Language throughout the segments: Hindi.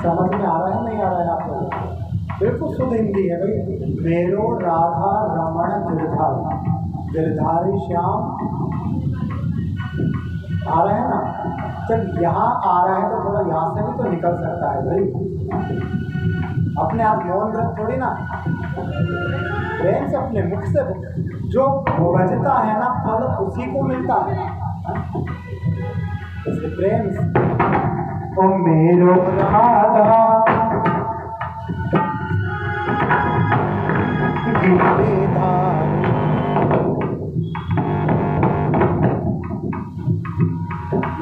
समझ में आ रहा है नहीं आ रहा है आप लोग? बिल्कुल शुद्ध हिंदी है भाई। मेरो राधा रमण गिरधारी, गिरधारी श्याम आ रहा है ना। जब यहाँ आ रहा है तो थोड़ा यहाँ से भी तो निकल सकता है भाई। अपने आप मौन व्रत थोड़ी ना, प्रेम से अपने मुख से जो बजता है ना फल उसी को मिलता है। इसलिए प्रेम से ओ मेरो राधा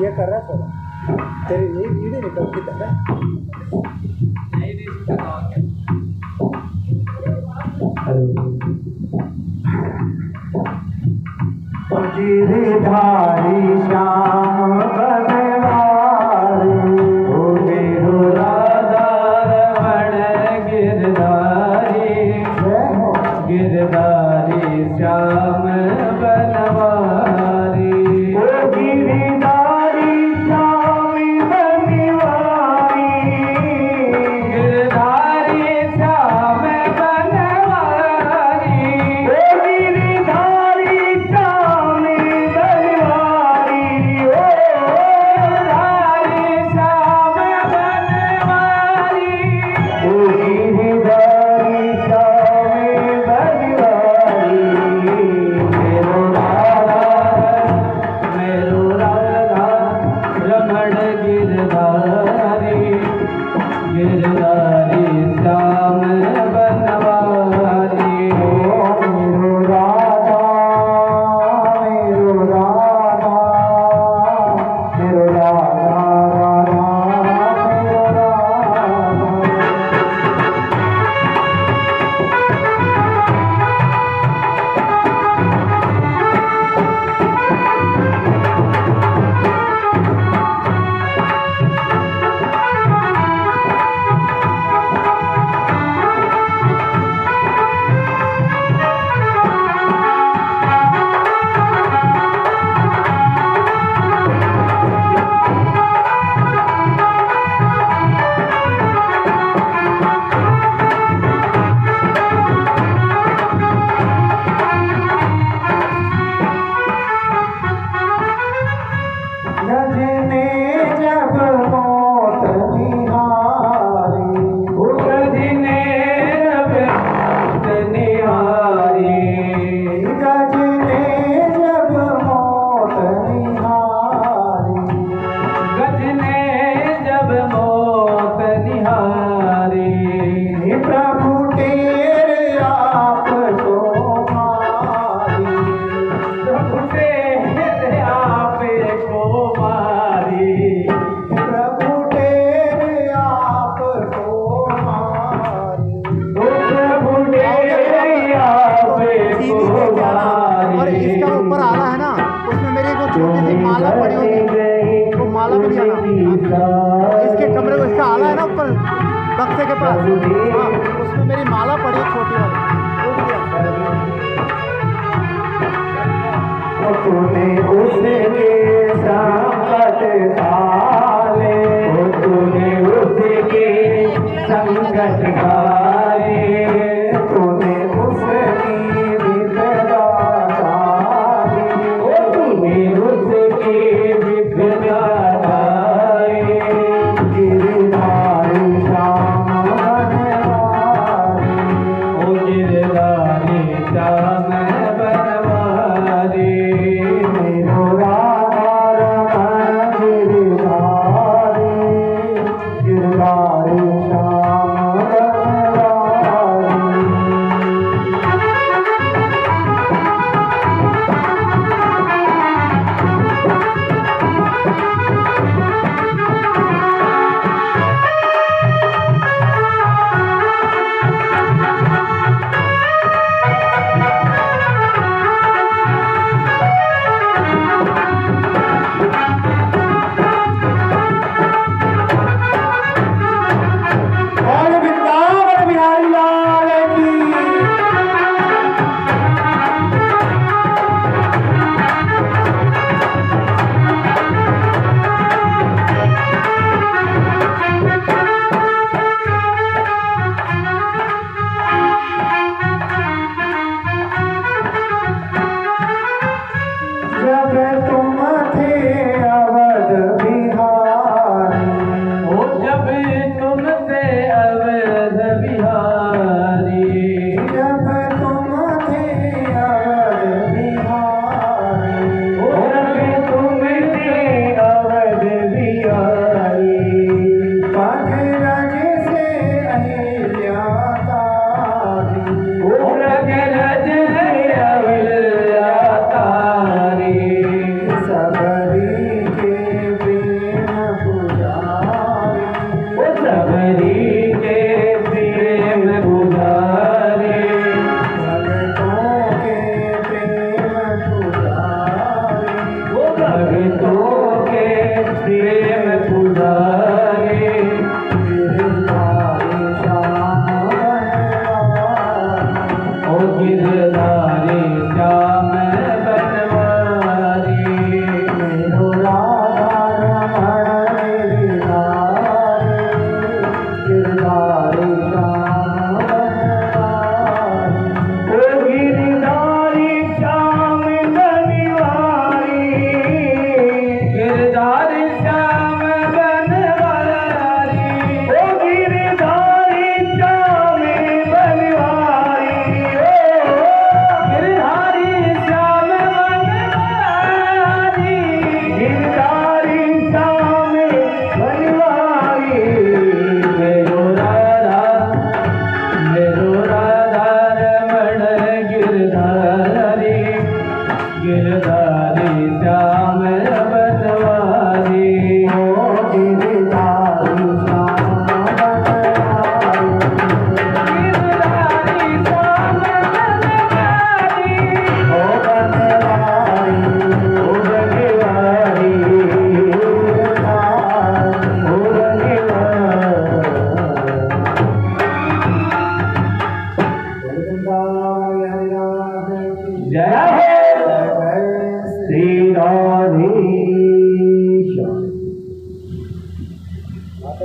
ये कर रहा है थोड़ा तेरी ये वीडियो निकलती है। गिरधारी श्याम बनवारी, ओ मेरो राधा रमण गिरधारी, गिरधारी श्याम बनवारी, ओ गिरधारी श्याम बनवारी, गिरधारी श्याम बनवारी, ओ गिरधारी श्याम बनवारी, ओ गिरधारी श्याम बनवारी, ओ गिरधारी श्याम बनवारी, मेरो राधा रमण गिरधारी, गिरधारी श्याम बनवारी, मेरो राधा, मेरो राधा, मेरो राधा, राधा, मेरो राधा। गजने जब मौत निहारी, गजने जब मौत निहारी, गजने जब मौत निहारी, गजने जब मौत निहारी, प्रभु तेरे आप को मारी, प्रभु तेरे आप को मारी, प्रभु तेरे आप को मारी, प्रभु तेरे आप को मारी। और इसका ऊपर आला है ना, उसमें मेरी वो छोटी सी माला पड़ी होगी, वो माला भी आना इसके कमरे को, इसका आला है ना ऊपर बक्से के पास, हाँ उसमें मेरी माला पड़ी है छोटी वाली, वो भी तूने उसके संकट टाले, तूने उसके संकट टाले, तूने उसकी विपदा टाली, तूने उसकी विपदा टाली, गिरधारी श्याम बनवारी, ओ गिरधारी श्याम बनवारी, मेरो राधा रमण गिरधारी,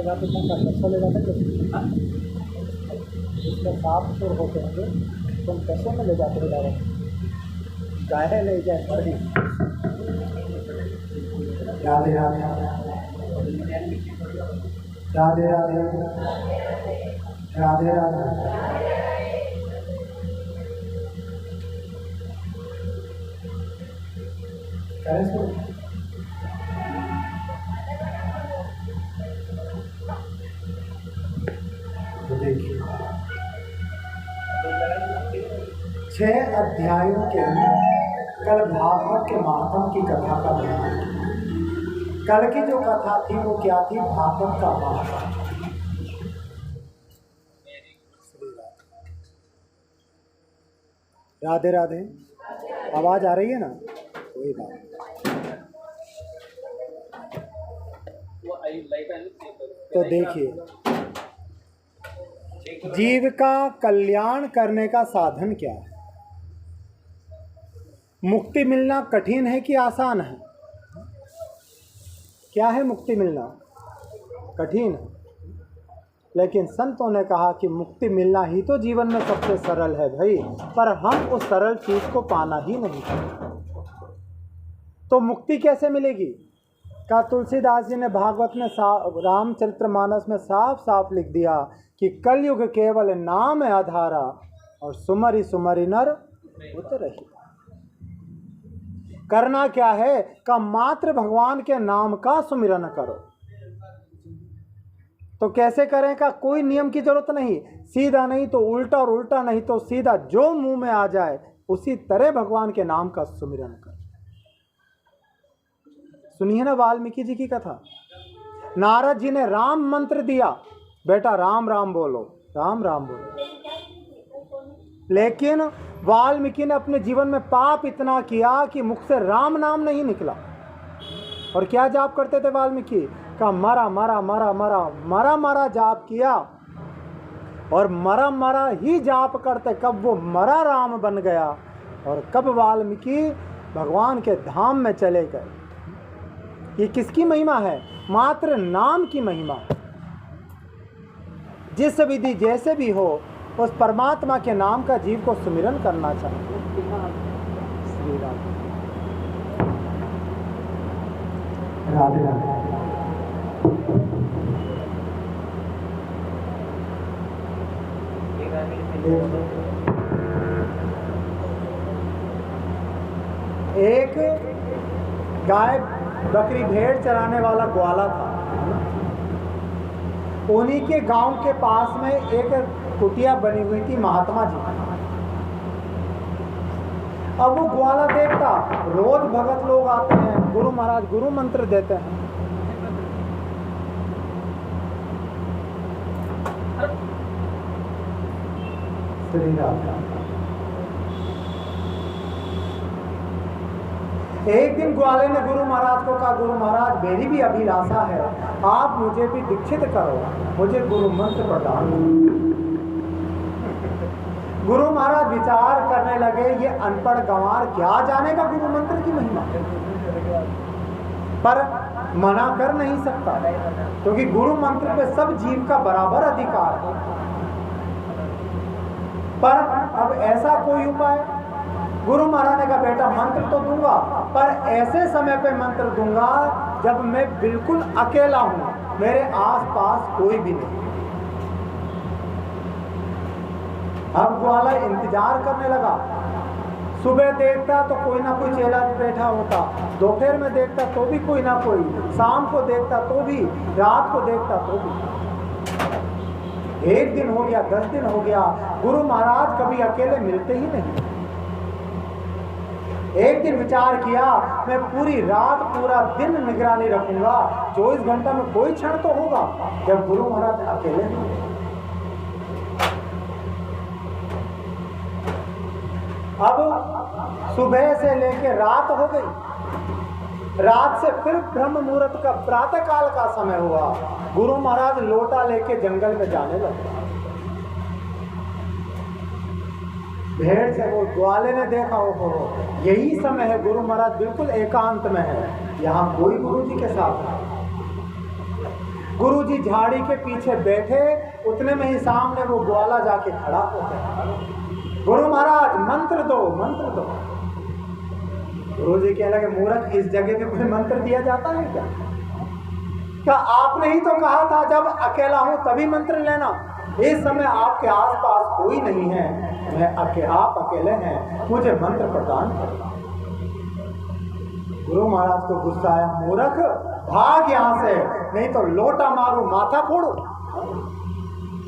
घाटे घाटे तक अच्छा ले जाता है इसमें साफ सुर होते होंगे, तुम कैसे में ले जाते हो डायरेक्ट गाय ले जाए खड़ी। राधे राधे राधे राधे राधे राधे। कैसे देखिए 6 अध्यायों के अंदर कल भागवत के महात्म की कथा का वर्णन। कल की जो कथा थी वो क्या थी? भागवत का महात्म। राधे राधे। आवाज आ रही है ना? कोई बात। तो देखिए, जीव का कल्याण करने का साधन क्या है? मुक्ति मिलना कठिन है कि आसान है? क्या है मुक्ति मिलना? कठिन है। लेकिन संतों ने कहा कि मुक्ति मिलना ही तो जीवन में सबसे सरल है भाई, पर हम उस सरल चीज को पाना ही नहीं चाहते। तो मुक्ति कैसे मिलेगी? का तुलसीदास जी ने भागवत में रामचरितमानस में साफ साफ लिख दिया कि कलयुग केवल नाम आधारा और सुमरि सुमरि नर उतरहि। करना क्या है? का मात्र भगवान के नाम का सुमिरन करो। तो कैसे करें? का कोई नियम की जरूरत नहीं, सीधा नहीं तो उल्टा और उल्टा नहीं तो सीधा, जो मुंह में आ जाए उसी तरह भगवान के नाम का सुमिरन करो। सुनिए ना वाल्मीकि जी की कथा। नारद जी ने राम मंत्र दिया, बेटा राम राम बोलो, राम राम बोलो। लेकिन वाल्मीकि ने अपने जीवन में पाप इतना किया कि मुख से राम नाम नहीं निकला। और क्या जाप करते थे वाल्मीकि? का मरा मरा मरा मरा मरा मरा जाप किया। और मरा मरा ही जाप करते कब वो मरा राम बन गया और कब वाल्मीकि भगवान के धाम में चले गए। ये किसकी महिमा है? मात्र नाम की महिमा। जिस विधि जैसे भी हो उस परमात्मा के नाम का जीव को सुमिरन करना चाहिए। श्री राधे राधे राधे। एक गाय बकरी भेड़ चराने वाला ग्वाला था। उन्हीं के गांव के पास में एक कुटिया बनी हुई थी महात्मा जी। अब वो ग्वाला देखता, रोज भगत लोग आते हैं, गुरु महाराज गुरु मंत्र देते हैं। श्री राम। एक दिन ग्वाले ने गुरु महाराज को कहा, गुरु महाराज मेरी भी अभिलाषा है, आप मुझे भी दीक्षित करो, मुझे गुरु मंत्र प्रदान करो। गुरु महाराज विचार करने लगे, ये अनपढ़ गंवार क्या जानेगा गुरु मंत्र की महिमा। पर मना कर नहीं सकता क्योंकि गुरु मंत्र पे सब जीव का बराबर अधिकार है। पर अब ऐसा कोई उपाय? गुरु महाराज ने कहा, बेटा मंत्र तो दूंगा पर ऐसे समय पे मंत्र दूंगा जब मैं बिल्कुल अकेला हूं, मेरे आसपास कोई भी नहीं। अब ग्वाला इंतजार करने लगा। सुबह देखता तो कोई ना कोई चेला बैठा होता, दोपहर में देखता तो भी कोई ना कोई, शाम को देखता तो भी, रात को देखता तो भी। एक दिन हो गया, 10 दिन हो गया, गुरु महाराज कभी अकेले मिलते ही नहीं। एक दिन विचार किया, मैं पूरी रात पूरा दिन निगरानी रखूंगा, 24 घंटा में कोई क्षण तो होगा जब गुरु महाराज अकेले होंगे। अब सुबह से लेकर रात हो गई, रात से फिर ब्रह्म मुहूर्त का प्रातः काल का समय हुआ। गुरु महाराज लोटा लेके जंगल में जाने लगे। भेड़ से वो ग्वाले ने देखा, हो यही समय है, गुरु महाराज बिल्कुल एकांत में है, यहाँ कोई गुरु जी के साथ है। गुरु जी उसी झाड़ी के पीछे बैठे, उतने में ही सामने वो ग्वाला जाके खड़ा हो गया। गुरु महाराज मंत्र दो, मंत्र दो। गुरु जी कहने लगे, मूर्ख, इस जगह पे कोई मंत्र दिया जाता है क्या आपने ही तो कहा था जब अकेला हूं तभी मंत्र लेना। इस समय आपके आसपास कोई नहीं है, आप अकेले हैं, मुझे मंत्र प्रदान करो। गुरु महाराज को गुस्सा आया, मूर्ख, भाग यहां से, नहीं तो लोटा मारू, माथा फोड़ू।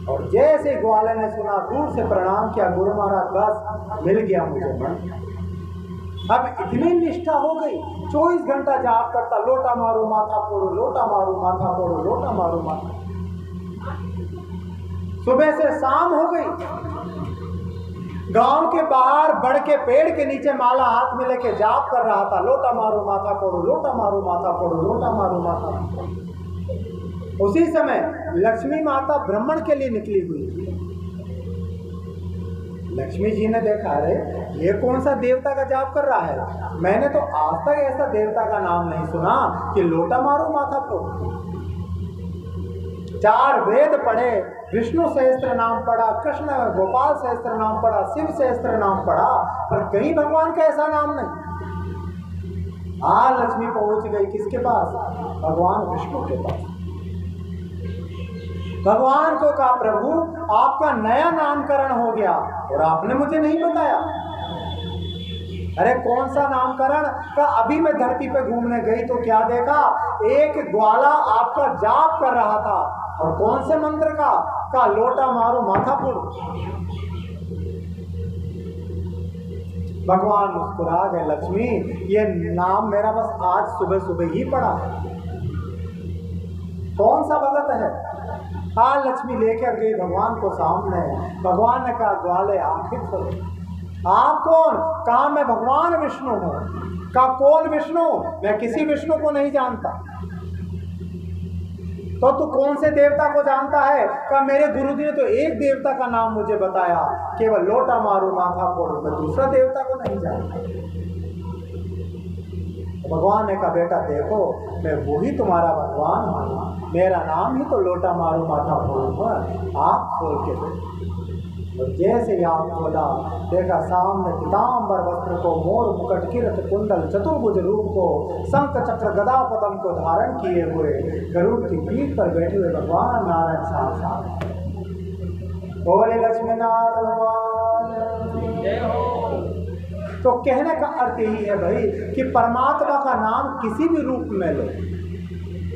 और जैसे ग्वाले ने सुना, दूर से प्रणाम किया, गुरु महाराज बस मिल गया मुझे मंत्र। अब इतनी निष्ठा हो गई, 24 घंटा जाप करता, लोटा मारू माथा फोड़ू, लोटा मारू माथा फोड़ू, लोटा मारू माथा। सुबह से शाम हो गई, गांव के बाहर बड़ के पेड़ के नीचे माला हाथ में लेके जाप कर रहा था, लोटा मारू माथा फोड़ू, लोटा मारू माथा फोड़ू, लोटा मारू माथा फोड़ू। उसी समय लक्ष्मी माता ब्राह्मण के लिए निकली हुई थी। लक्ष्मी जी ने देखा, अरे ये कौन सा देवता का जाप कर रहा है, मैंने तो आज तक ऐसा देवता का नाम नहीं सुना कि लोटा मारू माथा फोड़ू। 4 वेद पढ़े, विष्णु सहस्त्र नाम पढ़ा, कृष्ण गोपाल सहस्त्र नाम पढ़ा, शिव सहस्त्र नाम पढ़ा, पर कहीं भगवान का ऐसा नाम नहीं। आज लक्ष्मी पहुंच गई किसके पास? भगवान विष्णु के पास। भगवान को कहा, प्रभु आपका नया नामकरण हो गया और आपने मुझे नहीं बताया। अरे कौन सा नामकरण का? अभी मैं धरती पे घूमने गई तो क्या देखा, एक ग्वाला आपका जाप कर रहा था। और कौन से मंत्र का? लोटा मारो माथा फोड़ो। भगवान मुस्कुरा गए, लक्ष्मी ये नाम मेरा बस आज सुबह सुबह ही पड़ा है। कौन सा भगत है? आज लक्ष्मी लेकर गई भगवान को सामने। भगवान ने कहा, ग्वाले आंखें खोलो। आप कौन? कहा मैं भगवान विष्णु हूँ। कहा कौन विष्णु? मैं किसी विष्णु को नहीं जानता। तो तू कौन से देवता को जानता है? कहा मेरे गुरुजी ने तो एक देवता का नाम मुझे बताया, केवल लोटा मारू माथा फोड़ू, मैं दूसरा देवता को नहीं जानता। भगवान ने कहा, बेटा देखो मैं वही तुम्हारा भगवान हूँ, मेरा नाम ही तो लोटा मारू माथा फोड़ू है। आँख खोल के और जैसे ही आँख खोला, देखा सामने पीताम्बर वस्त्र को, मोर मुकुट किरत कुंडल चतुर्भुज रूप को, शंख चक्र गदा पद्म को धारण किए हुए गरुड़ की पीठ पर बैठे हुए भगवान नारायण साक्षात। बोले लक्ष्मीनाथ भगवान। तो कहने का अर्थ यही है भाई कि परमात्मा का नाम किसी भी रूप में लो,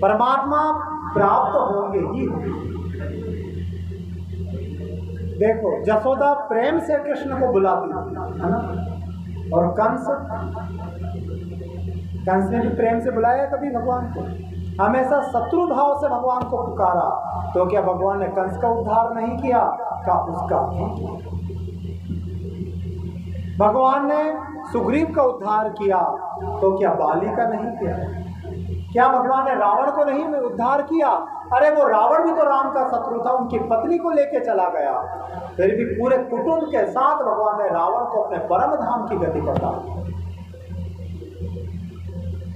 परमात्मा प्राप्त होंगे ही। देखो जसोदा प्रेम से कृष्ण को बुलाती थी, है ना? और कंस ने भी प्रेम से बुलाया कभी भगवान को? हमेशा शत्रु भाव से भगवान को पुकारा। तो क्या भगवान ने कंस का उद्धार नहीं किया? का उसका भगवान ने सुग्रीव का उद्धार किया, तो क्या बाली का नहीं किया? क्या भगवान ने रावण को नहीं उद्धार किया? अरे वो रावण भी तो राम का शत्रु था, उनकी पत्नी को लेके चला गया, फिर भी पूरे कुटुंब के साथ भगवान ने रावण को अपने परम धाम की गति पर डाला।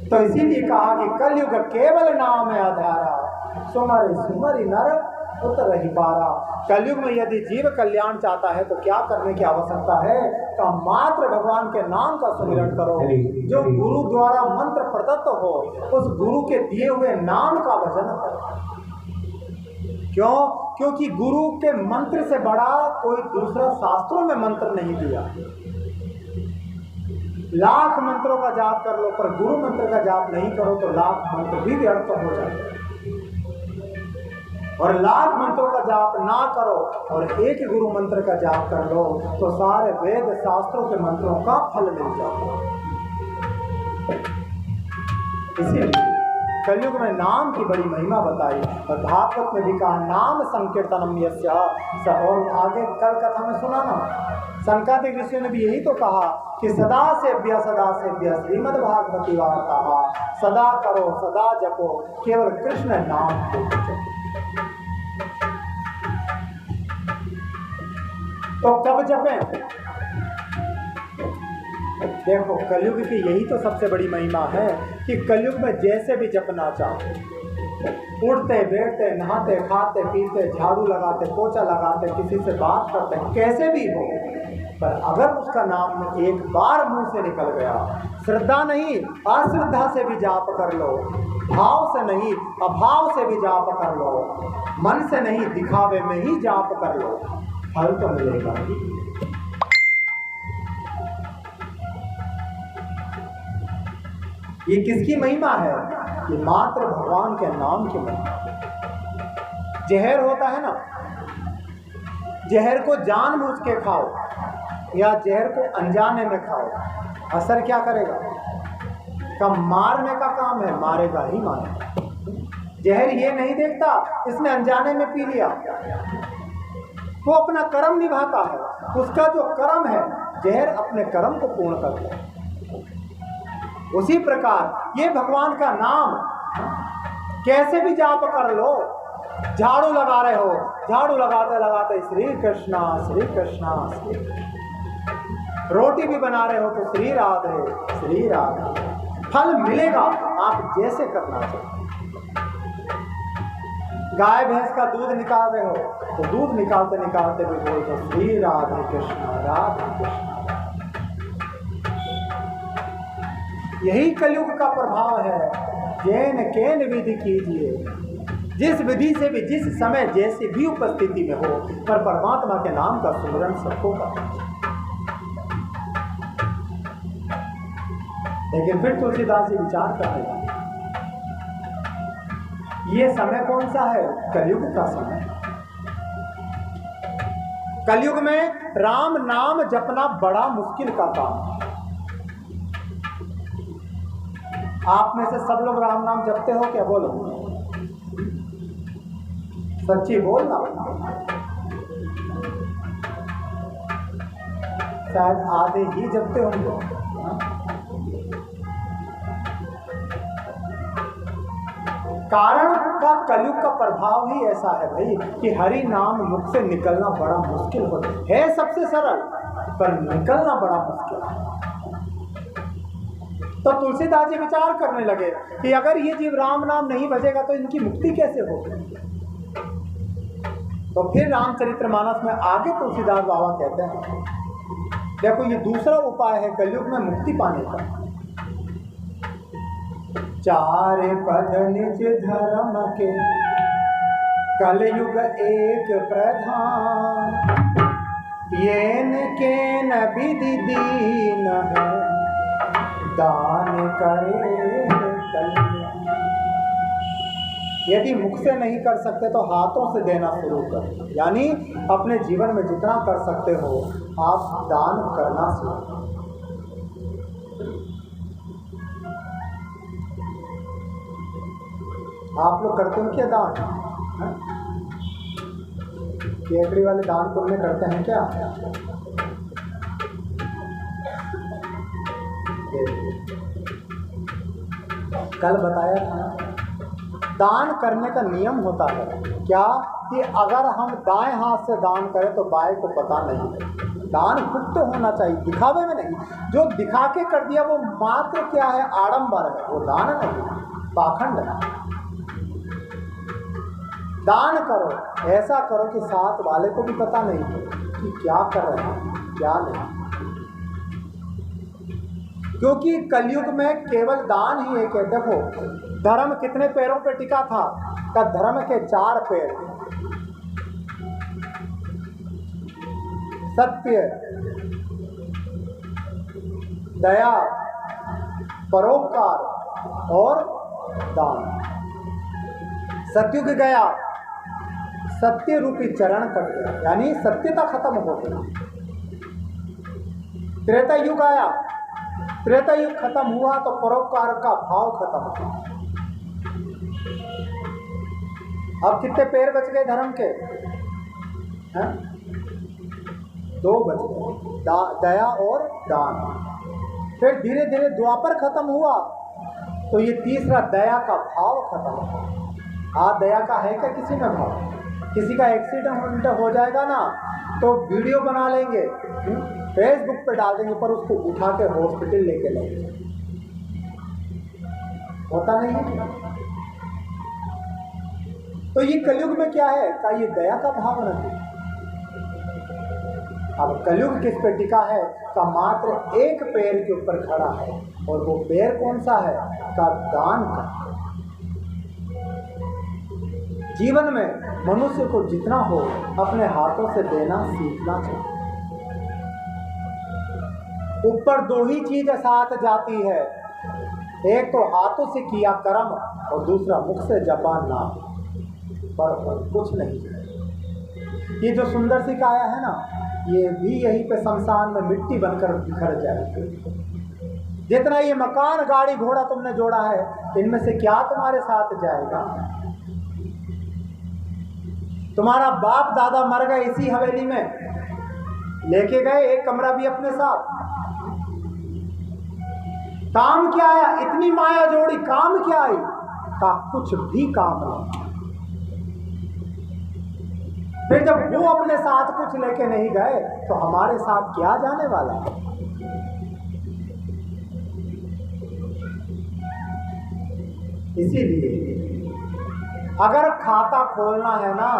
तो इसीलिए कहा कि कलयुग केवल नाम है आधारा, सुमरि सुमरि नर उतर ही पारा। कलयुग में यदि जीव कल्याण चाहता है तो क्या करने की आवश्यकता है? तो मात्र भगवान के नाम का सुमिरन करो। जो गुरु द्वारा मंत्र प्रदत्त हो, उस गुरु के दिए हुए नाम का भजन करो। क्यों? क्योंकि गुरु के मंत्र से बड़ा कोई दूसरा शास्त्रों में मंत्र नहीं दिया। लाख मंत्रों का जाप कर लो, पर गुरु मंत्र का जाप नहीं करो तो लाख मंत्र भी व्यर्थ हो जाए। और लाख मंत्रों का जाप ना करो और एक गुरु मंत्र का जाप कर लो तो सारे वेद शास्त्रों के मंत्रों का फल मिल जाता है। इसीलिए कलयुग में नाम की बड़ी महिमा बताई और भागवत में भी कहा, नाम संकीर्तनम यस्य। और आगे कल कथा में सुना ना, सनकादिक ऋषियों ने भी यही तो कहा कि सदा सेव्य श्रीमद् भागवती वार्ता। सदा करो, सदा जपो, केवल कृष्ण नाम को जपो। तो कब जपें? देखो कलयुग की यही तो सबसे बड़ी महिमा है कि कलयुग में जैसे भी जपना चाहो, उठते बैठते नहाते खाते पीते झाड़ू लगाते पोछा लगाते किसी से बात करते कैसे भी हो, पर अगर उसका नाम एक बार मुंह से निकल गया, श्रद्धा नहीं अश्रद्धा से भी जाप कर लो, भाव से नहीं अभाव से भी जाप कर लो, मन से नहीं दिखावे में ही जाप कर लो, फल तो मिलेगा। ये किसकी महिमा है? ये मात्र भगवान के नाम की महिमा। जहर होता है ना, जहर को जानबूझ के खाओ या जहर को अनजाने में खाओ, असर क्या करेगा? कब मारने का काम है, मारेगा ही मारेगा। जहर ये नहीं देखता इसने अनजाने में पी लिया, वो अपना कर्म निभाता है, उसका जो कर्म है जहर अपने कर्म को पूर्ण करता है। उसी प्रकार ये भगवान का नाम कैसे भी जाप कर लो, झाड़ू लगा रहे हो, झाड़ू लगाते लगाते श्री कृष्णा श्री कृष्णा श्री, रोटी भी बना रहे हो तो श्री राधे श्री राधे, फल मिलेगा आप जैसे करना चाहिए। गाय भैंस का दूध निकाल रहे हो तो दूध निकालते निकालते भी बोल दो श्री राधे कृष्णा राधे कृष्णा। यही कलयुग का प्रभाव है। जैन केन विधि कीजिए, जिस विधि से भी जिस समय जैसी भी उपस्थिति में हो, पर परमात्मा के नाम का सुमिरन सबको करना। लेकिन फिर तुलसीदास जी विचार करते हैं, ये समय कौन सा है? कलयुग का समय। कलयुग में राम नाम जपना बड़ा मुश्किल का काम है। आप में से सब लोग राम नाम जपते हो क्या? बोलो, सच्ची बोलना। शायद आधे ही जपते होंगे। कारण का कलयुग का प्रभाव ही ऐसा है भाई कि हरि नाम मुख से निकलना बड़ा मुश्किल होता है। सबसे सरल, पर निकलना बड़ा मुश्किल है। तो तुलसीदास जी विचार करने लगे कि अगर ये जीव राम नाम नहीं भजेगा तो इनकी मुक्ति कैसे होगी। तो फिर रामचरितमानस में आगे तुलसीदास बाबा कहते हैं, देखो ये दूसरा उपाय है कलयुग में मुक्ति पाने का। चार पद निज धर्म के कलयुग एक प्रधान, येन केन विधि दीन है दान करे कल्याण। यदि मुख से नहीं कर सकते तो हाथों से देना शुरू करो, यानी अपने जीवन में जितना कर सकते हो आप दान करना शुरू करो। आप लोग करते हो क्या दान? केकड़ी वाले दान पुण्य करते हैं क्या? कल बताया था दान करने का नियम होता है क्या कि अगर हम दाएं हाथ से दान करें तो बाएं को पता नहीं है। दान गुप्त होना चाहिए, दिखावे में नहीं। जो दिखा के कर दिया वो मात्र क्या है? आडंबर है, वो दान नहीं, पाखंड है। दान करो, ऐसा करो कि साथ वाले को भी पता नहीं हो कि क्या कर रहे हैं क्या नहीं, क्योंकि कलयुग में केवल दान ही एक है। देखो धर्म कितने पैरों पे टिका था? का धर्म के 4 पैर, सत्य, दया, परोपकार और दान। सतयुग गया, सत्य रूपी चरण कट गया, यानी सत्यता खत्म हो गई। त्रेता युग आया, त्रेता युग खत्म हुआ तो परोपकार का भाव खत्म हुआ। अब कितने पैर बच गए धर्म के? हैं? 2 बच गए, दया और दान। फिर धीरे धीरे द्वापर खत्म हुआ तो ये तीसरा दया का भाव खत्म हुआ। आज दया का है क्या किसी में भाव? किसी का एक्सीडेंट हो जाएगा ना तो वीडियो बना लेंगे, फेसबुक पे डाल देंगे, पर उसको उठा के हॉस्पिटल लेके जाएंगे। होता नहीं है। तो ये कलयुग में क्या है का ये दया का भाव नहीं। अब कलयुग किस पे टिका है का मात्र एक पैर के ऊपर खड़ा है, और वो पैर कौन सा है का दान का। जीवन में मनुष्य को जितना हो अपने हाथों से देना सीखना चाहिए। ऊपर दो ही चीज साथ जाती है, एक तो हाथों से किया कर्म और दूसरा मुख से जपा नाम, पर कुछ नहीं। ये जो सुंदर सी काया है ना, ये भी यहीं पे शमशान में मिट्टी बनकर बिखर जाएगी। जितना ये मकान गाड़ी घोड़ा तुमने जोड़ा है, इनमें से क्या तुम्हारे साथ जाएगा। तुम्हारा बाप दादा मर गए इसी हवेली में, लेके गए एक कमरा भी अपने साथ। काम क्या आया, इतनी माया जोड़ी, काम क्या आई का कुछ भी काम नहीं। फिर जब वो अपने साथ कुछ लेके नहीं गए तो हमारे साथ क्या जाने वाला है। इसीलिए अगर खाता खोलना है ना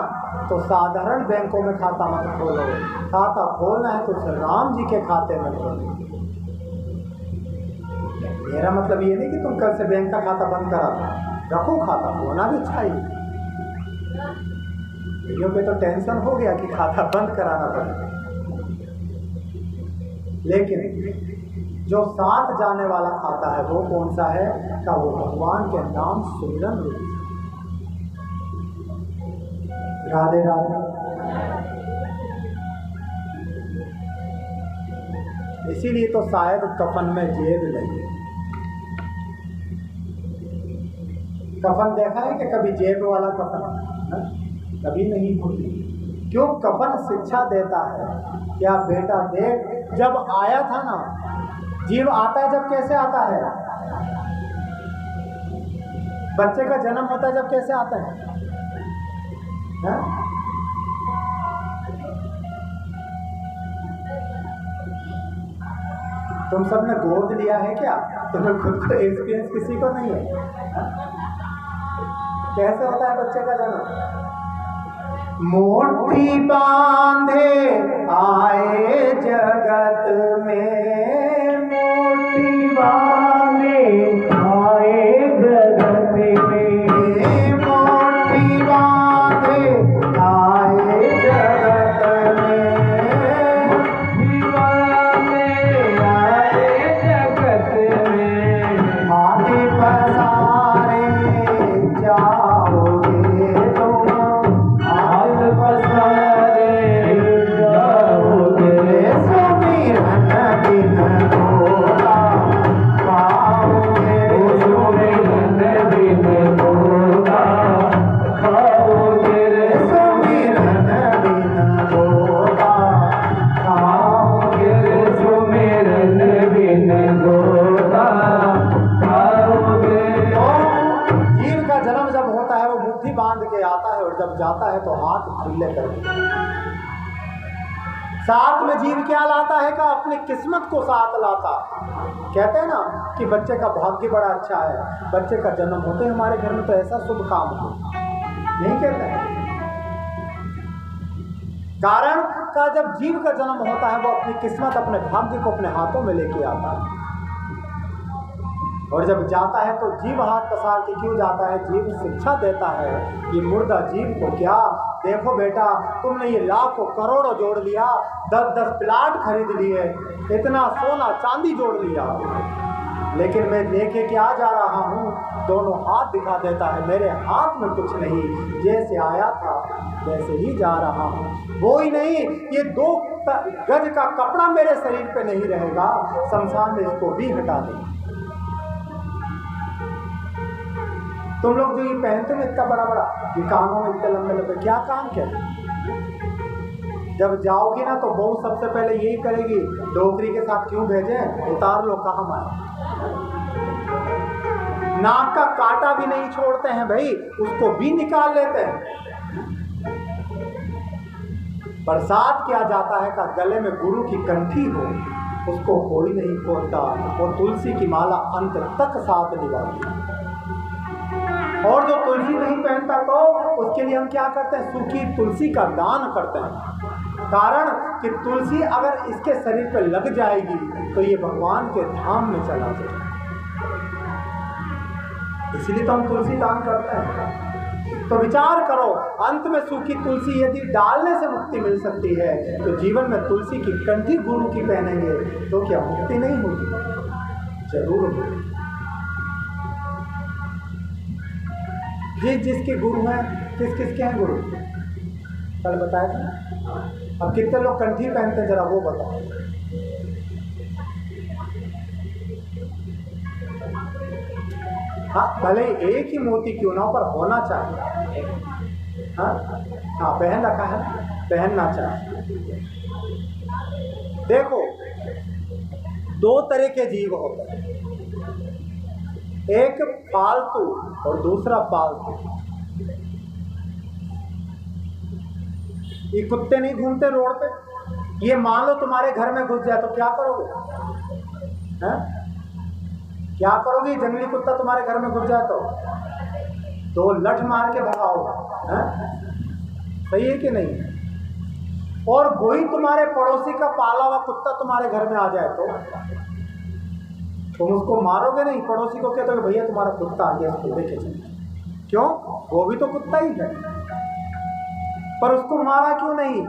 तो साधारण बैंकों में खाता मत खोलो, खाता खोलना है तो राम जी के खाते में खोलो। मेरा मतलब ये नहीं कि तुम कल से बैंक का खाता बंद करा दो, रखो, खाता होना भी चाहिए। कईयों पे तो टेंशन हो गया कि खाता बंद कराना पड़ेगा, लेकिन जो साथ जाने वाला खाता है वो कौन सा है का वो भगवान के नाम सुमिरन रूप। राधे राधे। इसीलिए तो शायद कफन में जेब लगी। कफन देखा है कि कभी जेब वाला कफन? कभी नहीं होती। क्यों? कफन शिक्षा देता है। क्या बेटा देख, जब आया था ना, जीव आता है जब कैसे आता है, बच्चे का जन्म होता है जब कैसे आता है? तुम सबने गोद लिया है क्या? तुम्हें खुद को एक्सपीरियंस किसी को नहीं है? कैसे होता है बच्चे का जन्म? मुट्ठी बांधे आए जगत में, मुट्ठी बांधे आए जगत में, मुट्ठी बांधे आए जगत में, मुट्ठी बांधे आए जगत में, हाथी पसारे जाओगे तुम, जब जाता है तो हाथ खुले करके। साथ में जीव क्या लाता है का अपनी किस्मत को साथ लाता। कहते हैं ना कि बच्चे का भाग्य बड़ा अच्छा है, बच्चे का जन्म होते हैं हमारे घर में तो ऐसा शुभ काम हो, नहीं कहते हैं? कारण का जब जीव का जन्म होता है वो अपनी किस्मत, अपने भाग्य को अपने हाथों में लेके आता है, और जब जाता है तो जीव हाथ पसार के क्यों जाता है? जीव शिक्षा देता है ये मुर्दा जीव को, क्या देखो बेटा, तुमने ये लाखों करोड़ों जोड़ लिया, 10-10 प्लाट खरीद लिए, इतना सोना चांदी जोड़ लिया, लेकिन मैं लेके क्या जा रहा हूँ? दोनों हाथ दिखा देता है, मेरे हाथ में कुछ नहीं, जैसे आया था वैसे ही जा रहा हूँ। वो ही नहीं, ये 2 गज का कपड़ा मेरे शरीर पे नहीं रहेगा, शमशान में इसको भी हटा दें। तुम लोग जो ये पहनते हो इतना बड़ा बड़ा, ये कानों में इतने लंबे लंबे, क्या काम क्या? जब जाओगी ना तो बहू सबसे पहले यही करेगी, डोकरी के साथ क्यों भेजें, उतार लो कहाँ मारे। नाक का कांटा भी नहीं छोड़ते हैं भाई, उसको भी निकाल लेते हैं। बरसात किया जाता है का गले में गुरु की कंठी हो, उसको कोई नहीं खोलता, वो तुलसी की माला अंत तक साथ निभाती। और जो तुलसी नहीं पहनता तो उसके लिए हम क्या करते हैं, सूखी तुलसी का दान करते हैं। कारण कि तुलसी अगर इसके शरीर पर लग जाएगी तो ये भगवान के धाम में चला जाएगा, इसलिए तो हम तुलसी दान करते हैं। तो विचार करो, अंत में सूखी तुलसी यदि डालने से मुक्ति मिल सकती है तो जीवन में तुलसी की कंठी गुरु की पहनेंगे तो क्या मुक्ति नहीं होगी? जरूर होगी। जिसके गुरु हैं, किसके हैं गुरु? कल बताया था। अब कितने लोग कंठी पहनते हैं, जरा वो बताओ। हाँ, भले एक ही मोती क्यों ना, पर होना चाहिए। हाँ हाँ, पहन रखा है, पहनना चाहिए। देखो, दो तरह के जीव होते हैं, एक पालतू और दूसरा पालतू। ये कुत्ते नहीं घूमते रोड पे, ये मान लो तुम्हारे घर में घुस जाए तो क्या करोगे? हैं? क्या करोगे? जंगली कुत्ता तुम्हारे घर में घुस जाए तो लठ मार के भगाओगे। हैं? सही है कि नहीं? और वही तुम्हारे पड़ोसी का पाला हुआ कुत्ता तुम्हारे घर में आ जाए तो तुम उसको मारोगे नहीं? पड़ोसी को कहते हो भैया तुम्हारा कुत्ता आ गया, उसको देखे चलिए। क्यों? वो भी तो कुत्ता ही है, पर उसको मारा क्यों नहीं?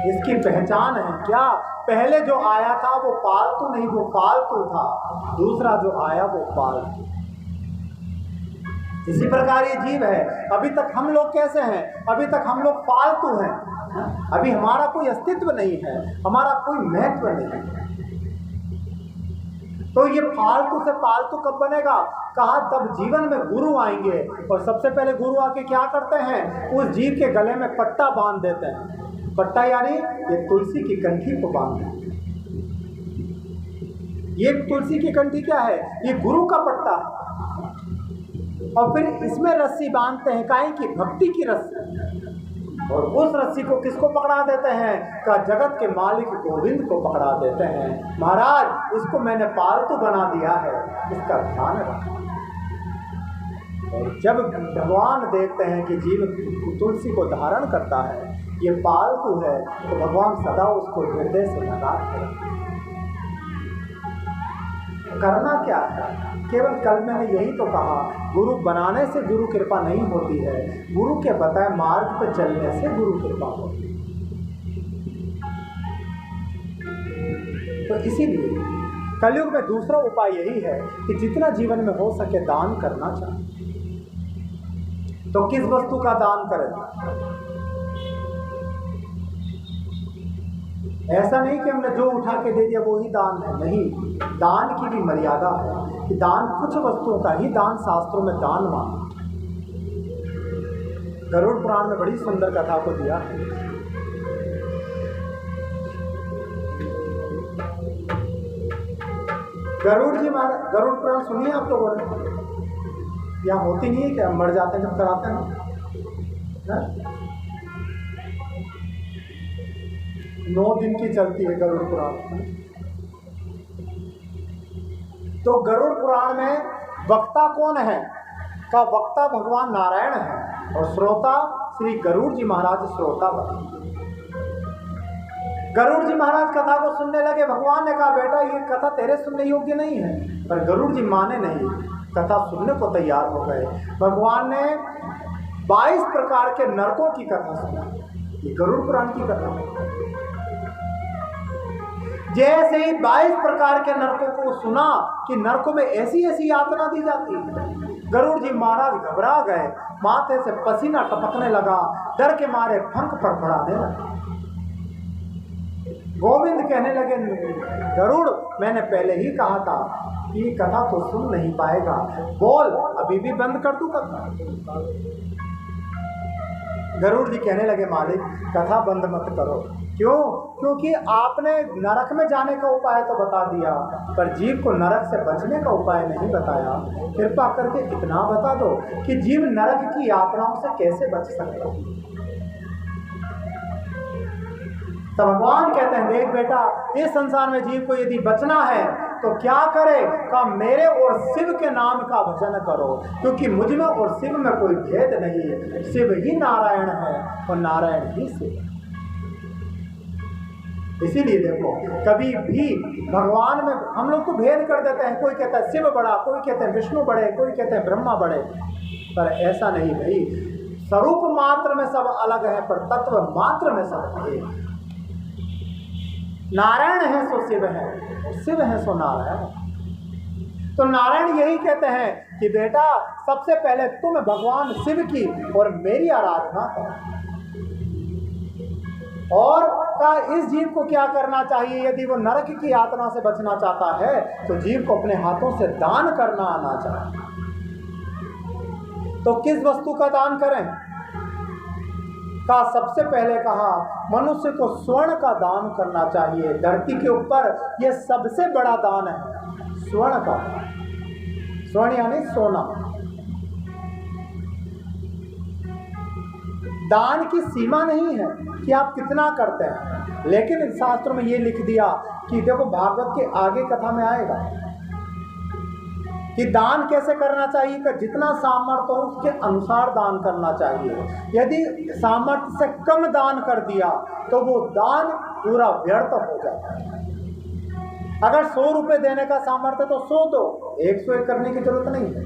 इसकी पहचान है क्या? पहले जो आया था वो पालतू नहीं, वो पालतू था। दूसरा जो आया वो पालतू। इसी प्रकार ये जीव है। अभी तक हम लोग कैसे हैं? अभी तक हम लोग पालतू हैं। अभी हमारा कोई अस्तित्व नहीं है, हमारा कोई महत्व नहीं है। तो ये फालतू से पालतू कब बनेगा? कहा तब जीवन में गुरु आएंगे, और सबसे पहले गुरु आके क्या करते हैं? उस जीव के गले में पट्टा बांध देते हैं। पट्टा यानी ये तुलसी की कंठी को बांध देते हैं। ये तुलसी की कंठी क्या है? ये गुरु का पट्टा है। और फिर इसमें रस्सी बांधते हैं, काहे की? भक्ति की रस्सी। और उस रस्सी को किसको पकड़ा देते हैं? का जगत के मालिक गोविंद को पकड़ा देते हैं। महाराज, इसको मैंने पालतू बना दिया है, इसका ध्यान रखो। और जब भगवान देखते हैं कि जीव तुलसी को धारण करता है, ये पालतू है, तो भगवान सदा उसको हृदय से लगाते हैं। करना क्या है? केवल कल मैंने यही तो कहा, गुरु बनाने से गुरु कृपा नहीं होती है, गुरु के बताए मार्ग पर चलने से गुरु कृपा होती है। तो इसीलिए कलयुग में दूसरा उपाय यही है कि जितना जीवन में हो सके दान करना चाहिए। तो किस वस्तु का दान करें? ऐसा नहीं कि हमने जो उठा के दे दिया वो ही दान है, नहीं। दान की भी मर्यादा है कि दान कुछ वस्तुओं का ही दान शास्त्रों में दान माना। गरुड़ पुराण में बड़ी सुंदर कथा को दिया है। गरुड़ जी महाराज, गरुड़ पुराण सुनिए आप लोगों ने? यहाँ होती नहीं है क्या? मर जाते हैं जब कराते हैं। 9 दिन की चलती है गरुड़ पुराण। तो गरुड़ पुराण में वक्ता कौन है? का वक्ता भगवान नारायण है, और श्रोता श्री गरुड़ जी महाराज श्रोता बने। गरुड़ जी महाराज कथा को सुनने लगे। भगवान ने कहा बेटा ये कथा तेरे सुनने योग्य नहीं है, पर गरुड़ जी माने नहीं, कथा सुनने को तैयार हो गए। भगवान ने 22 प्रकार के नरकों की कथा सुना। ये गरुड़ पुराण की कथा। जैसे ही 22 प्रकार के नरकों को सुना कि नरकों में ऐसी ऐसी यातना दी जाती है, गरुड़ जी महाराज घबरा गए, माथे से पसीना टपकने लगा, डर के मारे फंक फड़फड़ाने लगे। गोविंद कहने लगे गरुड़, मैंने पहले ही कहा था कि कथा तो सुन नहीं पाएगा, बोल अभी भी बंद कर दूं कथा। गरुड़ जी कहने लगे मालिक कथा बंद मत करो। क्यों? क्योंकि आपने नरक में जाने का उपाय तो बता दिया, पर जीव को नरक से बचने का उपाय नहीं बताया। कृपा करके इतना बता दो कि जीव नरक की यात्राओं से कैसे बच सकता है। तो भगवान कहते हैं देख बेटा, इस संसार में जीव को यदि बचना है तो क्या करे? कहा मेरे और शिव के नाम का भजन करो, क्योंकि मुझ में और शिव में कोई भेद नहीं है। शिव ही नारायण है और नारायण ही शिव है। इसीलिए देखो, कभी भी भगवान में हम लोग तो भेद कर देते हैं। कोई कहता है शिव बड़ा, कोई कहते हैं विष्णु बड़े, कोई कहते हैं ब्रह्मा बड़े, पर ऐसा नहीं भाई। स्वरूप मात्र में सब अलग है, पर तत्व मात्र में सब एक। नारायण है सो शिव है, शिव है सो नारायण। तो नारायण यही कहते हैं कि बेटा सबसे पहले तुम भगवान शिव की और मेरी आराधना करो। और का इस जीव को क्या करना चाहिए? यदि वो नरक की यातना से बचना चाहता है तो जीव को अपने हाथों से दान करना आना चाहिए। तो किस वस्तु का दान करें? का सबसे पहले कहा मनुष्य को स्वर्ण का दान करना चाहिए। धरती के ऊपर यह सबसे बड़ा दान है, स्वर्ण का। स्वर्ण यानी सोना। दान की सीमा नहीं है कि आप कितना करते हैं, लेकिन शास्त्रों में ये लिख दिया कि देखो, भागवत के आगे कथा में आएगा कि दान कैसे करना चाहिए। कि जितना सामर्थ्य हो उसके अनुसार दान करना चाहिए। यदि सामर्थ्य से कम दान कर दिया तो वो दान पूरा व्यर्थ हो जाता है। अगर 100 रुपये देने का सामर्थ्य तो 100 दो, 101 करने की जरूरत नहीं है।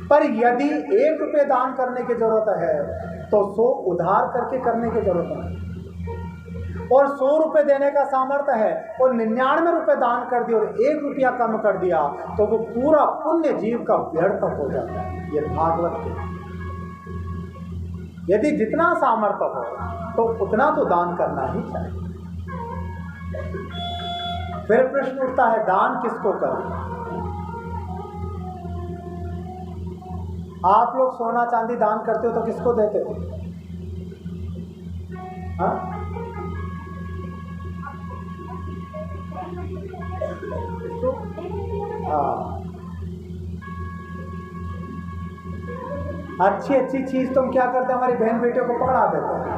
पर यदि 1 रुपये दान करने की जरूरत है तो 100 उधार करके करने की जरूरत नहीं। और 100 रुपये देने का सामर्थ्य है और 99 रुपये दान कर दिया और 1 रुपया कम कर दिया तो वो पूरा पुण्य जीव का व्यर्थ हो जाता है। ये भागवत के। यदि जितना सामर्थ्य हो तो उतना तो दान करना ही चाहिए। फिर प्रश्न उठता है, दान किसको करें? आप लोग सोना चांदी दान करते हो तो किसको देते हो? हाँ? अच्छी चीज तुम क्या करते हैं? हमारी बहन बेटियों को पकड़ा देते हैं।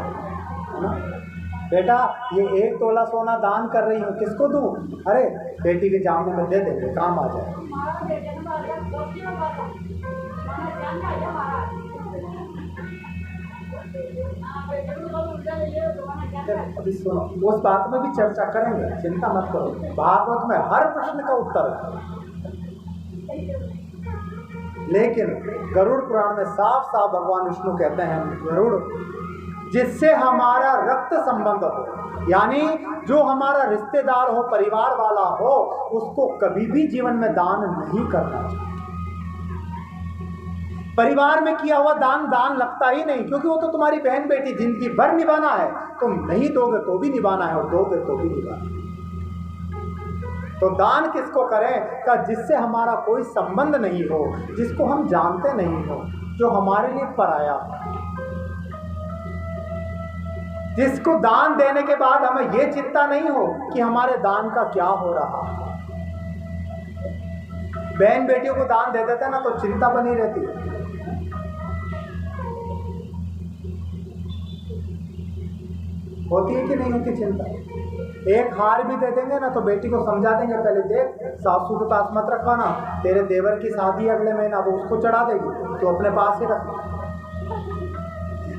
बेटा ये 1 तोला सोना दान कर रही हूँ, किसको दूँ? अरे बेटी के जामने में दे देंगे, काम आ जाए। अभी सुनो, उस बात में भी चर्चा करेंगे, चिंता मत करो। भागवत में हर प्रश्न का उत्तर है। लेकिन गरुड़ पुराण में साफ साफ भगवान विष्णु कहते हैं, गरुड़ जिससे हमारा रक्त संबंध हो, यानी जो हमारा रिश्तेदार हो, परिवार वाला हो, उसको कभी भी जीवन में दान नहीं करना चाहिए। परिवार में किया हुआ दान लगता ही नहीं, क्योंकि वो तो तुम्हारी बहन बेटी जिंदगी भर निभाना है। तुम नहीं दोगे तो भी निभाना है और दोगे तो भी निभाना है। तो दान किसको करें? का जिससे हमारा कोई संबंध नहीं हो, जिसको हम जानते नहीं हो, जो हमारे लिए पराया हो, जिसको दान देने के बाद हमें यह चिंता नहीं हो कि हमारे दान का क्या हो रहा है। बहन बेटियों को दान दे देते ना तो चिंता बनी रहती है। होती है कि नहीं होती चिंता? एक हार भी दे देंगे ना तो बेटी को समझा देंगे, पहले देख सासू के पास मत रखवाना, तेरे देवर की शादी अगले महीना, वो उसको चढ़ा देगी, तो अपने पास ही रख।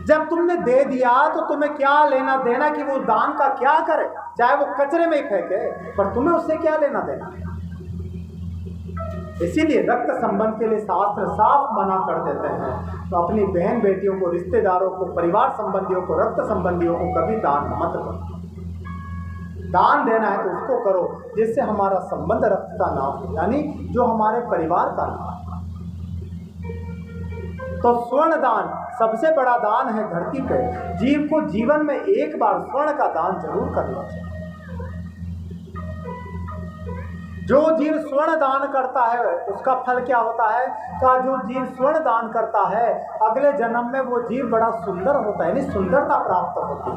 जब तुमने दे दिया तो तुम्हें क्या लेना देना कि वो दान का क्या करे, चाहे वो कचरे में ही फेंके, पर तुम्हें उससे क्या लेना देना। इसीलिए रक्त संबंध के लिए शास्त्र साफ मना कर देते हैं। तो अपनी बहन बेटियों को, रिश्तेदारों को, परिवार संबंधियों को, रक्त संबंधियों को कभी दान मत करो। दान देना है तो उसको करो जिससे हमारा संबंध रक्त का ना हो, यानी जो हमारे परिवार का ना हो। तो स्वर्ण दान सबसे बड़ा दान है धरती पे। जीव को जीवन में एक बार स्वर्ण का दान जरूर करना चाहिए। जो जीव स्वर्ण दान करता है उसका फल क्या होता है? का जो जीव स्वर्ण दान करता है अगले जन्म में वो जीव बड़ा सुंदर होता है, यानी सुंदरता प्राप्त होती है।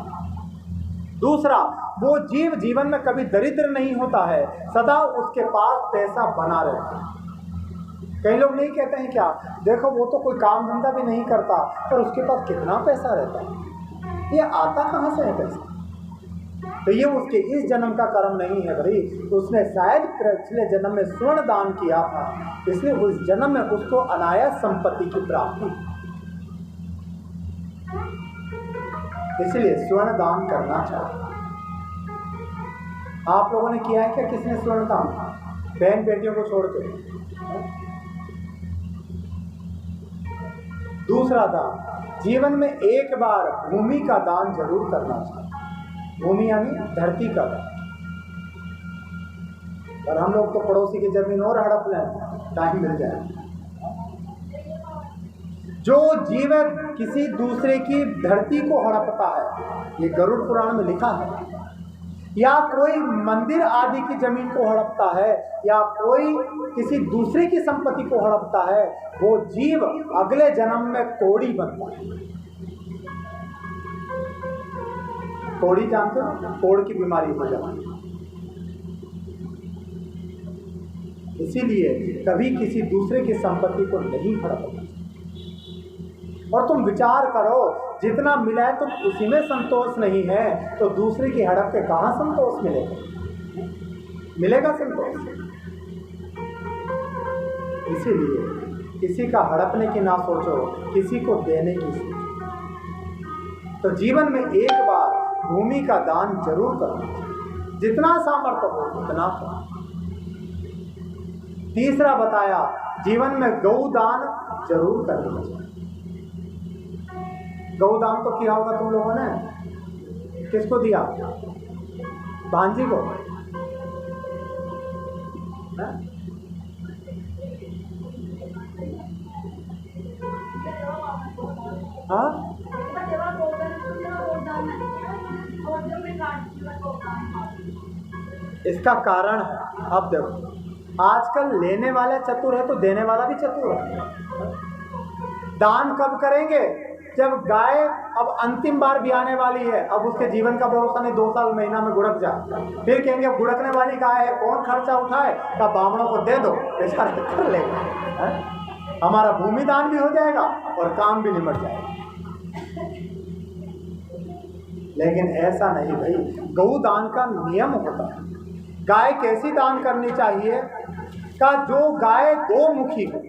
दूसरा, वो जीव जीवन में कभी दरिद्र नहीं होता है, सदा उसके पास पैसा बना रहता है। कई लोग नहीं कहते हैं क्या, देखो वो तो कोई काम धंधा भी नहीं करता पर उसके पास कितना पैसा रहता है। ये आता कहाँ से है पैसा? तो ये उसके इस जन्म का कर्म नहीं है भाई, उसने शायद पिछले जन्म में स्वर्ण दान किया था, इसलिए उस जन्म में उसको अनायास संपत्ति की प्राप्ति, इसलिए स्वर्ण दान करना चाहिए। आप लोगों ने किया है क्या किसने स्वर्ण दान, बहन बेटियों को छोड़ के? दूसरा दान, जीवन में एक बार भूमि का दान जरूर करना चाहिए। भूमि यानी धरती का दान। और हम लोग तो पड़ोसी की जमीन और हड़प लें, टाइम मिल जाए। जो जीव किसी दूसरे की धरती को हड़पता है, ये गरुड़ पुराण में लिखा है, या कोई मंदिर आदि की जमीन को हड़पता है, या कोई किसी दूसरे की संपत्ति को हड़पता है, वो जीव अगले जन्म में कोड़ी बनता है। कोड़ी जानते हो, कोड़ की बीमारी हो जाती है। इसीलिए कभी किसी दूसरे की संपत्ति को नहीं हड़पना। और तुम विचार करो, जितना मिला है तुम उसी में संतोष नहीं है, तो दूसरे की हड़प के कहाँ संतोष मिलेगा? मिलेगा संतोष? इसीलिए किसी का हड़पने की ना सोचो, किसी को देने की सोचो। तो जीवन में एक बार भूमि का दान जरूर करो, जितना सामर्थ्य हो उतना करो। तीसरा बताया, जीवन में गौदान जरूर करना चाहिए। गौदान तो किया होगा तुम लोगों ने, किसको दिया? भांजी को? हाँ, इसका कारण है, अब देखो, आजकल लेने वाला चतुर है तो देने वाला भी चतुर है। दान कब करेंगे? जब गाय अब अंतिम बार भी आने वाली है, अब उसके जीवन का भरोसा नहीं, 2 साल महीना में गुड़क जाए, फिर कहेंगे अब गुड़कने वाली गाय है, कौन खर्चा उठाए? का ब्राह्मणों को दे दो, ऐसा कर लेगा, हमारा भूमि दान भी हो जाएगा और काम भी निमट जाएगा। लेकिन ऐसा नहीं भाई, गौ दान का नियम होता है। गाय कैसी दान करनी चाहिए? का जो गाय दो मुखी हो।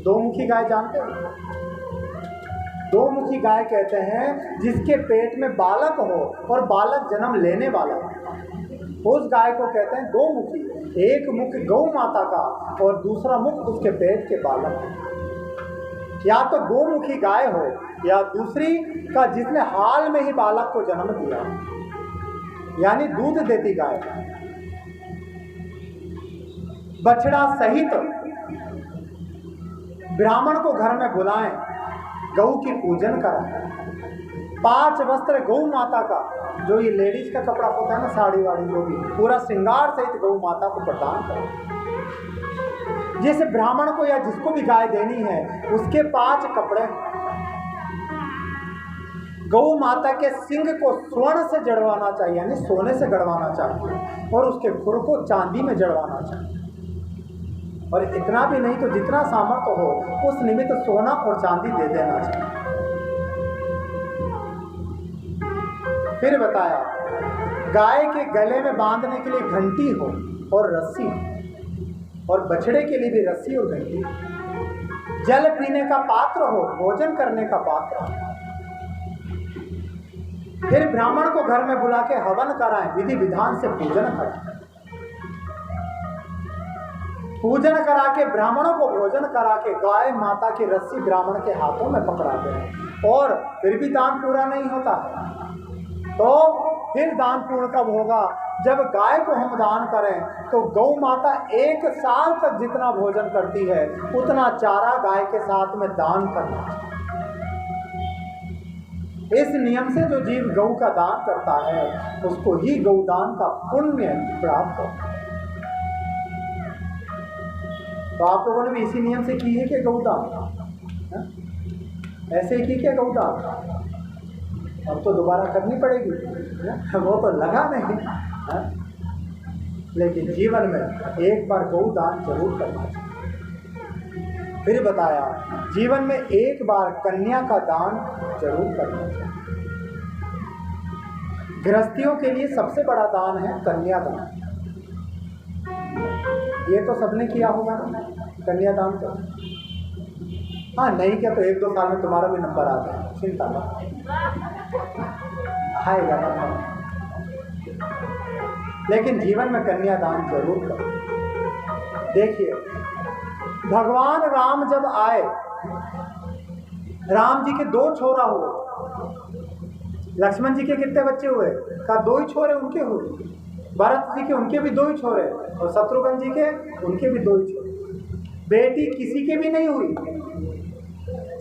दो मुखी गाय जानते हो? दो मुखी गाय कहते हैं जिसके पेट में बालक हो और बालक जन्म लेने वाला हो, उस गाय को कहते हैं दो मुखी। एक मुख गौ माता का और दूसरा मुख उसके पेट के बालक। या तो दो मुखी गाय हो, या दूसरी का जिसने हाल में ही बालक को जन्म दिया, यानी दूध देती गाय। बछड़ा सहित ब्राह्मण को घर में बुलाएं, गौ की पूजन कराएं। 5 वस्त्र गौ माता का, जो ये लेडीज का कपड़ा होता है ना, साड़ी वाड़ी, जो भी पूरा श्रृंगार सहित गौ माता को प्रदान करें। जैसे ब्राह्मण को या जिसको भी गाय देनी है, उसके 5 कपड़े गौ माता के सिंग को स्वर्ण से जड़वाना चाहिए, यानी सोने से गड़वाना चाहिए, और उसके खुर को चांदी में जड़वाना चाहिए। और इतना भी नहीं तो जितना सामर्थ्य हो उस निमित्त सोना और चांदी दे देना चाहिए। फिर बताया, गाय के गले में बांधने के लिए घंटी हो और रस्सी हो, और बछड़े के लिए भी रस्सी और घंटी। जल पीने का पात्र हो, भोजन करने का पात्र हो। फिर ब्राह्मण को घर में बुला के हवन कराएं, विधि विधान से पूजन कराएं। पूजन करा के ब्राह्मणों को भोजन करा के गाय माता की रस्सी ब्राह्मण के हाथों में पकड़ाते हैं, और फिर भी दान पूरा नहीं होता। तो फिर दान पूर्ण कब होगा? जब गाय को हम दान करें तो गौ माता 1 साल तक जितना भोजन करती है उतना चारा गाय के साथ में दान करना चाहिए। इस नियम से जो जीव गौ का दान करता है उसको ही गौदान का पुण्य प्राप्त होता है। तो आप लोगों ने भी इसी नियम से की है कि गौदान? ऐसे ही की क्या गौदान? अब तो दोबारा करनी पड़ेगी, वो तो लगा नहीं है? लेकिन जीवन में एक बार गौदान जरूर करना चाहिए। फिर बताया, जीवन में एक बार कन्या का दान जरूर करना चाहिए। गृहस्थियों के लिए सबसे बड़ा दान है कन्यादान। ये तो सबने किया होगा ना कन्यादान तो। हाँ, नहीं क्या तो 1-2 साल में तुम्हारा भी नंबर आ जाए, चिंता मत, आएगा नंबर। लेकिन जीवन में कन्यादान जरूर करो। देखिए, भगवान राम जब आए, राम जी के 2 छोरा हुए, लक्ष्मण जी के कितने बच्चे हुए? कहा 2 ही छोरे उनके हुए, भरत जी के उनके भी 2 ही छोरे, और शत्रुघ्न जी के उनके भी 2 ही छोरे, बेटी किसी के भी नहीं हुई।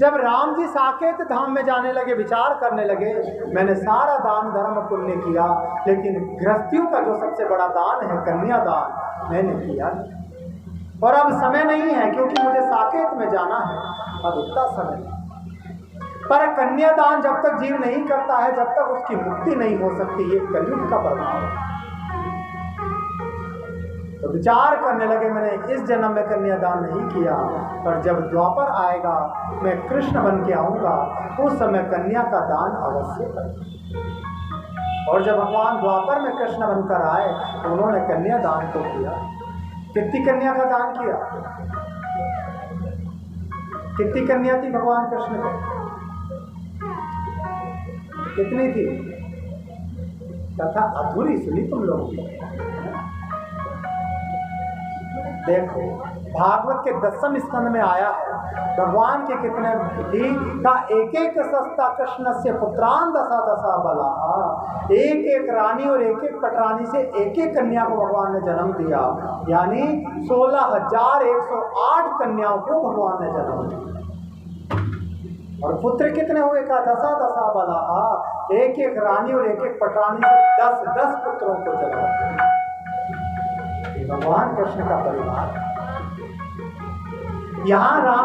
जब राम जी साकेत धाम में जाने लगे, विचार करने लगे, मैंने सारा दान धर्म पुण्य किया, लेकिन गृहस्थियों का जो सबसे बड़ा दान है कन्यादान, मैंने किया और अब समय नहीं है, क्योंकि मुझे साकेत में जाना है, अब इतना समय नहीं। पर कन्यादान जब तक जीव नहीं करता है, जब तक उसकी मुक्ति नहीं हो सकती। ये कलयुग का प्रभाव है। तो विचार करने लगे, मैंने इस जन्म में कन्यादान नहीं किया, पर जब द्वापर आएगा, मैं कृष्ण बन के आऊंगा, उस समय कन्या का दान अवश्य करूंगा। और जब भगवान द्वापर में कृष्ण बनकर आए, तो उन्होंने कन्यादान को किया। कितनी कन्या का दान किया? कितनी कन्या थी भगवान कृष्ण को? कितनी थी? कथा अधूरी सुनी तुम लोग। देखो, भागवत के 10वें स्कंद में आया है, भगवान के कितने थी का एक एक सस्ता कृष्ण से पुत्रान दशा दशा बला। एक एक रानी और एक एक पटरानी से एक एक कन्या को भगवान ने जन्म दिया, यानी 16,108 कन्याओं को भगवान ने जन्म दिया। और पुत्र कितने हुए? का दशा दशा बला, एक एक रानी और एक एक पटरानी से 10-10 पुत्रों को जन्म दिया। भगवान कृष्ण का परिवार। यहाँ राम